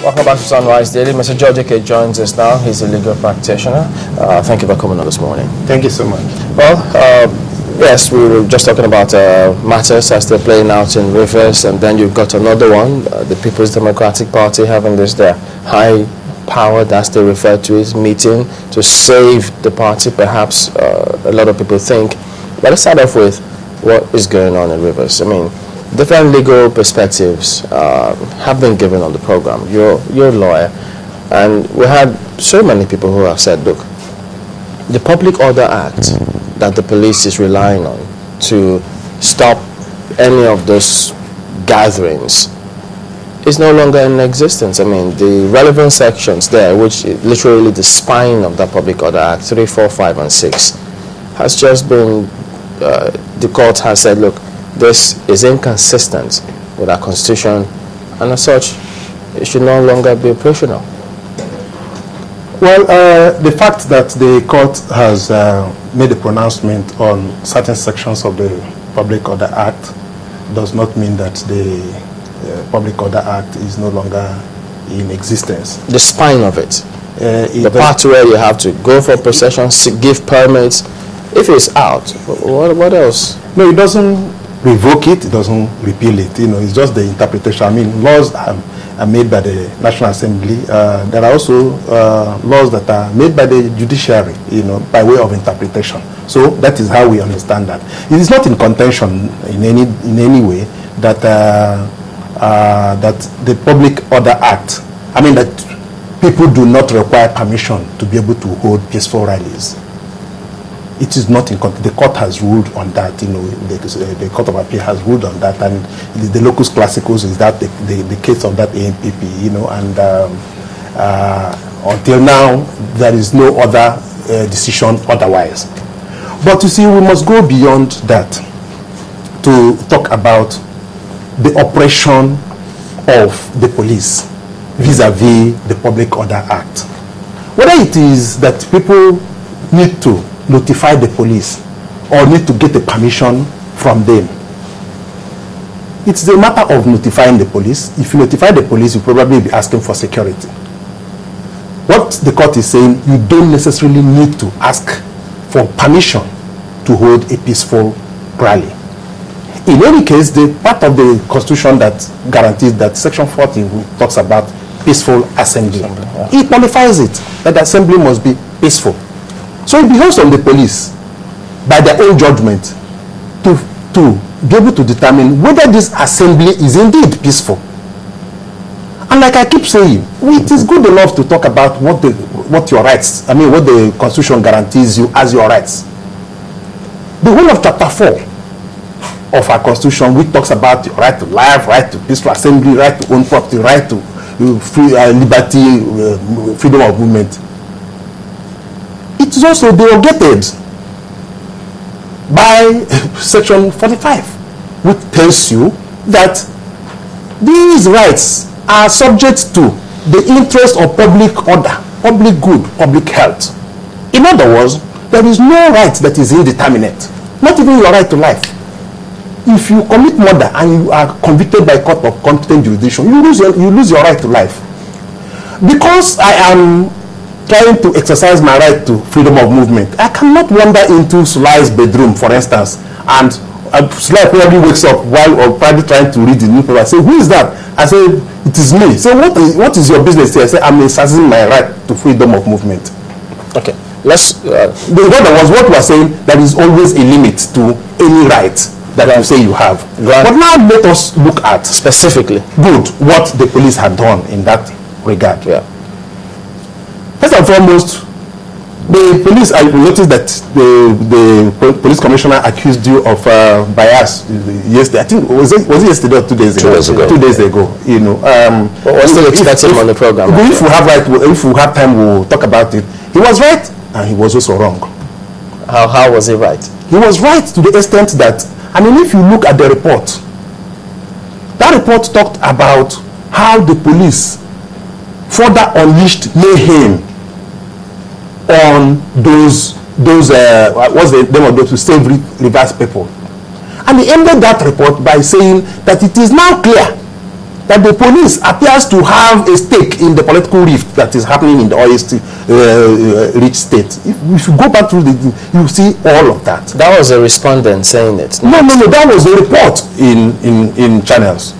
Welcome back to Sunrise Daily. Mr. George K. joins us now. He's a legal practitioner. Thank you for coming on this morning. Thank you so much. Well, yes, we were just talking about matters as they're playing out in Rivers, and then you've got another one, the People's Democratic Party having this their high power, as they refer to it, meeting to save the party, perhaps a lot of people think. But let's start off with what is going on in Rivers. I mean, different legal perspectives have been given on the program. You're a lawyer, and we had so many people who have said, look, the Public Order Act that the police is relying on to stop any of those gatherings is no longer in existence. I mean, the relevant sections there, which is literally the spine of that Public Order Act, 3, 4, 5, and 6, has just been, the court has said, look, this is inconsistent with our constitution, and as such, it should no longer be operational. Well, the fact that the court has made a pronouncement on certain sections of the Public Order Act does not mean that the Public Order Act is no longer in existence. The spine of it, the part where you have to go for possession, give permits, if it's out, what else? No, it doesn't revoke it, it doesn't repeal it. You know, it's just the interpretation. I mean, laws are made by the National Assembly. There are also laws that are made by the judiciary, you know, by way of interpretation. So that is how we understand that. It is not in contention in any way that that the Public Order Act, I mean, that people do not require permission to be able to hold peaceful rallies. It is not in the court has ruled on that, you know, the Court of Appeal has ruled on that, and the locus classicus is that the case of that ANPP, you know, and until now there is no other decision otherwise. But you see, we must go beyond that to talk about the operation of the police vis-a-vis the Public Order Act. Whether it is that people need to notify the police or need to get a permission from them. It's a matter of notifying the police. If you notify the police, you'll probably be asking for security. What the court is saying, you don't necessarily need to ask for permission to hold a peaceful rally. In any case, the part of the Constitution that guarantees that Section 40 talks about peaceful assembly, it qualifies it, that the assembly must be peaceful. So it behoves on the police, by their own judgment, to be able to determine whether this assembly is indeed peaceful. And like I keep saying, it is good enough to talk about what your rights, I mean, what the Constitution guarantees you as your rights. The whole of Chapter 4 of our Constitution, which talks about your right to life, right to peaceful assembly, right to own property, right to free liberty, freedom of movement. It is also derogated by Section 45, which tells you that these rights are subject to the interest of public order, public good, public health. In other words, there is no right that is indeterminate, not even your right to life. If you commit murder and you are convicted by a court of competent jurisdiction, you lose your right to life. Because I am trying to exercise my right to freedom of movement, I cannot wander into Sulai's bedroom, for instance, and Sulai probably wakes up while probably trying to read the newspaper. I say, who is that? I say, it is me. Say, what is your business here? I say, I'm exercising my right to freedom of movement. Okay, let's. What we are saying, there is always a limit to any right that you say you have. Right. But now let us look at specifically what the police have done in that regard. Yeah. First and foremost, the police, I noticed that the police commissioner accused you of bias yesterday. I think was it yesterday or 2 days ago? 2 days ago. 2 days ago. You know. We're still expecting him on the program. If we have time, we'll talk about it. He was right, and he was also wrong. How was he right? He was right to the extent that, I mean, if you look at the report, that report talked about how the police further unleashed mayhem on those what's the name of those who save Rivers people. And he ended that report by saying that it is now clear that the police appears to have a stake in the political rift that is happening in the oil rich state. If you go back through you see all of that. That was a respondent saying it. No, that was a report in channels.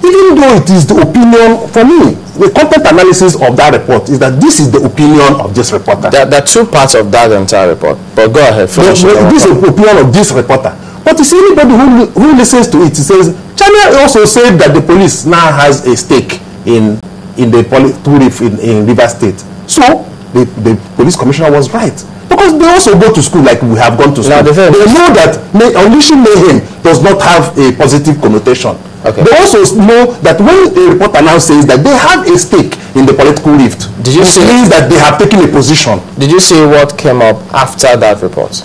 Even though it is the opinion, for me, the content analysis of that report is that this is the opinion of this reporter. There are two parts of that entire report, but go ahead. This is the opinion of this reporter. But you see, anybody who listens to it, says, Channel also said that the police now has a stake in the political rift in Rivers State. So, the police commissioner was right. Because they also go to school like we have gone to school. They know that unleashing mayhem does not have a positive connotation. Okay. They also know that when a reporter now says that they have a stake in the political rift, it means that they have taken a position. Did you see what came up after that report?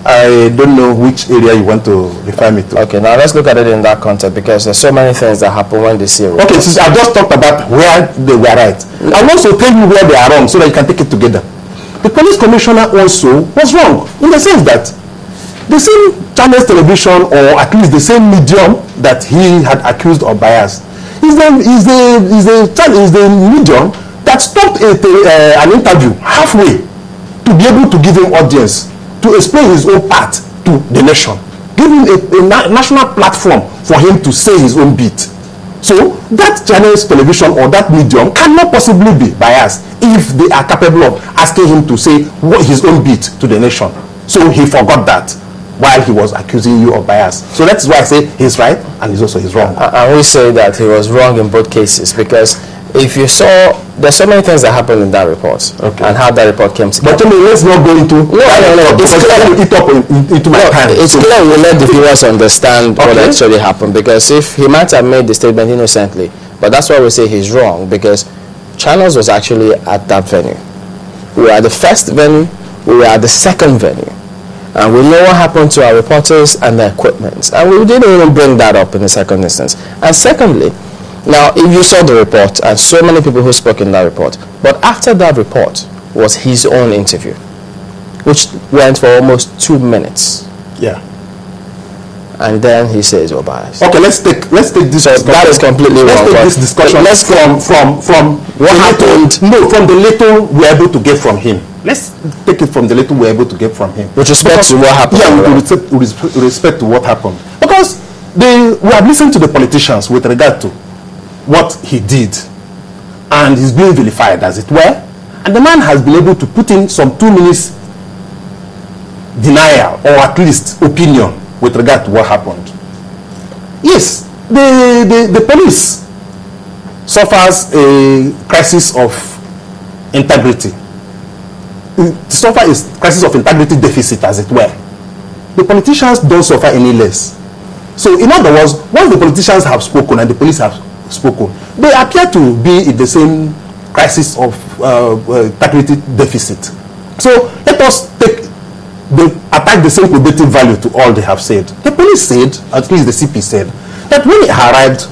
I don't know which area you want to refer me to. Okay, now let's look at it in that context, because there's so many things that happen when they see a report. Okay, since I've just talked about where they were right, I'll also tell you where they are wrong so that you can take it together. The police commissioner also was wrong in the sense that the same Channels Television, or at least the same medium that he had accused of bias, is the medium that stopped an interview halfway to be able to give him audience, to explain his own part to the nation, give him a national platform for him to say his own bit. So that Channels Television or that medium cannot possibly be biased if they are capable of asking him to say his own bit to the nation. So he forgot that while he was accusing you of bias. So that's why I say he's right and he's wrong. I will say that he was wrong in both cases, because if you saw, there's so many things that happened in that report, and how that report came together. But let's not go into it's clear we let the viewers understand what actually happened, because if he might have made the statement innocently, but that's why we say he's wrong, because Channels was actually at that venue. We were at the first venue, we were at the second venue, and we know what happened to our reporters and their equipment, and we didn't even bring that up in the second instance. And secondly, now if you saw the report, and so many people who spoke in that report, but after that report was his own interview, which went for almost 2 minutes. Yeah. And then he says you're biased. Okay, let's take this. So that is completely wrong. Let's take this discussion. Let's go from what happened. No, from the little we're able to get from him. Let's take it from the little we're able to get from him. With respect to what happened. Yeah, with respect to what happened. Because we have listened to the politicians with regard to what he did, and he's being vilified, as it were. And the man has been able to put in some 2 minutes denial, or at least opinion, with regard to what happened. Yes, the police suffers a crisis of integrity. It suffers a crisis of integrity deficit, as it were. The politicians don't suffer any less. So, in other words, once the politicians have spoken and the police have spoken, they appear to be in the same crisis of integrity deficit. So, let us attack the same probative value to all they have said. The police said, at least the CP said, that when he arrived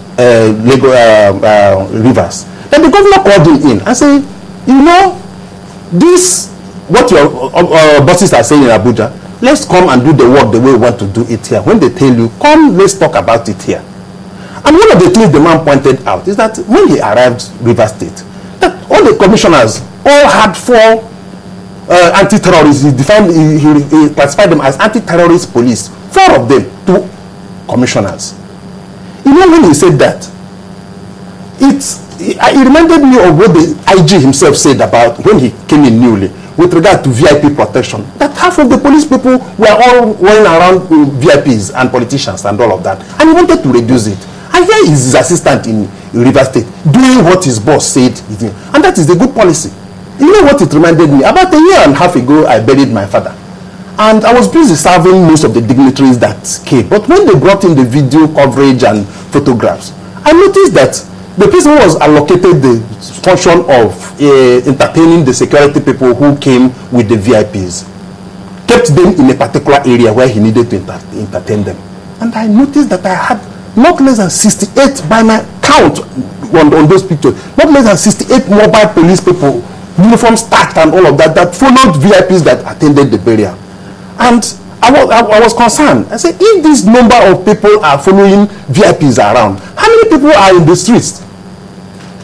Rivers, that the governor called him in and said, you know, this, what your bosses are saying in Abuja, let's come and do the work the way we want to do it here. When they tell you, come, let's talk about it here. And one of the things the man pointed out is that when he arrived Rivers State, that all the commissioners all had 4 anti-terrorists. He classified them as anti-terrorist police. 4 of them, 2 commissioners. You know, when he said that, it reminded me of what the IG himself said about when he came in newly with regard to VIP protection. That half of the police people were all running around VIPs and politicians and all of that. And he wanted to reduce it. And here is his assistant in Rivers State doing what his boss said. And that is the good policy. You know what it reminded me? About a year and a half ago, I buried my father. And I was busy serving most of the dignitaries that came. But when they brought in the video coverage and photographs, I noticed that the person who was allocated the function of entertaining the security people who came with the VIPs kept them in a particular area where he needed to entertain them. And I noticed that I had not less than 68, by my count on those pictures, not less than 68 mobile police people, uniform stacked and all of that, that followed VIPs that attended the burial. And I was concerned. I said, if this number of people are following VIPs around, how many people are in the streets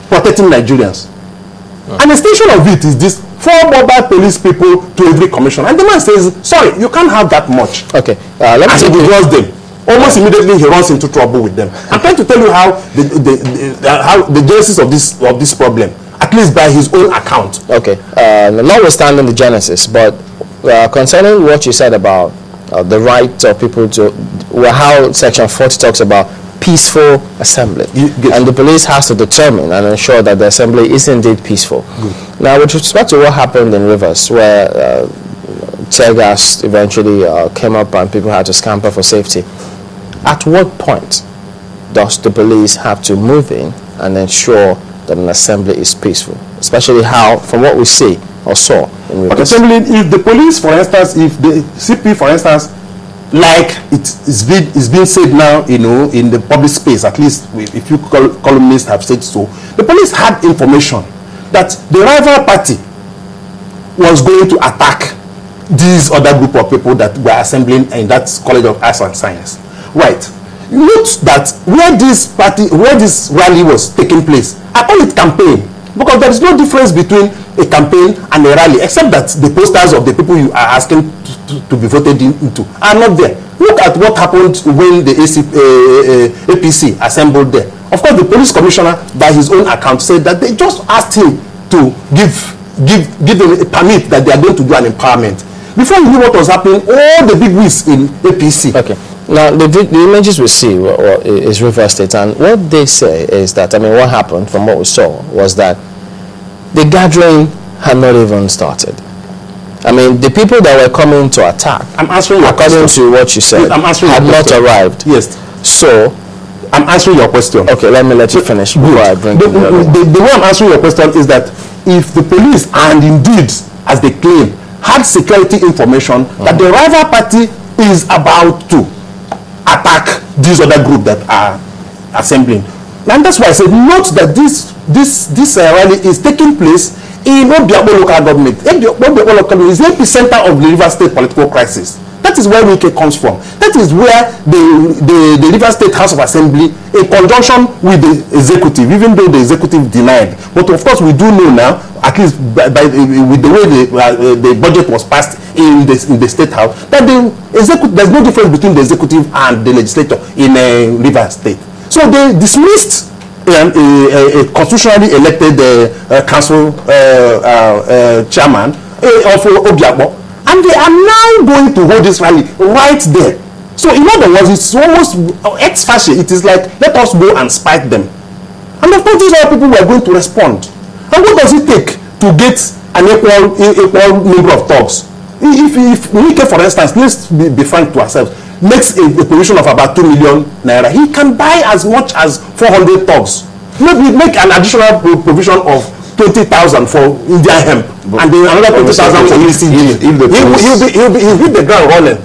protecting Nigerians? An extension of it is this 4 mobile police people to every commission. And the man says, sorry, you can't have that much. Okay. Let me and he withdraws them. Almost immediately he runs into trouble with them. I'm trying to tell you how the genesis of this problem, at least by his own account. Okay. Notwithstanding the genesis, but concerning what you said about the right of people to, how Section 40 talks about peaceful assembly, and the police has to determine and ensure that the assembly is indeed peaceful. Good. Now, with respect to what happened in Rivers, where tear gas eventually came up and people had to scamper for safety, at what point does the police have to move in and ensure that an assembly is peaceful? Especially how, from what we see or saw in Rivers. Assembly, if the police, for instance, if the CP, for instance, like it's been said now, you know, in the public space, at least if you columnists have said so, the police had information that the rival party was going to attack these other group of people that were assembling in that College of Arts and Science. Right. Note that where this rally was taking place, I call it campaign, because there is no difference between a campaign and a rally, except that the posters of the people you are asking to be voted into are not there. Look at what happened when the APC assembled there. Of course, the police commissioner, by his own account, said that they just asked him to give them a permit that they are going to do an empowerment. Before you knew what was happening, all the big wigs in APC. Okay. Now, the images we see is Rivers State, and what they say is that, I mean, what happened from what we saw was that the gathering had not even started. I mean, the people that were coming to attack, I'm answering your according question. to what you said, I'm answering had not arrived. Yes. So, I'm answering your question. Okay, let me let you finish before I bring the way I'm answering your question is that if the police, and indeed, as they claim, had security information that the rival party is about to attack these other group that are assembling. And that's why I said, note that this rally is taking place in Obiakpo local government. Obiakpo local government is the epicenter of the Rivers State political crisis. That is where Wike comes from. That is where the Rivers State House of Assembly, in conjunction with the executive, even though the executive denied. But of course, we do know now, at least with the way the budget was passed in the State House, that there's no difference between the executive and the legislature in Rivers State. So they dismissed a constitutionally elected council chairman of Obiakpo. And they are now going to hold this rally right there. So in other words, it's almost ex facie. It is like, let us go and spike them. And of course, these other people were going to respond. And what does it take to get an equal number of thugs? If Wike, for instance, let's be frank to ourselves, makes a provision of about 2 million naira, he can buy as much as 400 thugs. Maybe make an additional provision of 20,000 for Indian hemp, and then another 20,000 for ECG. He'll hit the ground running.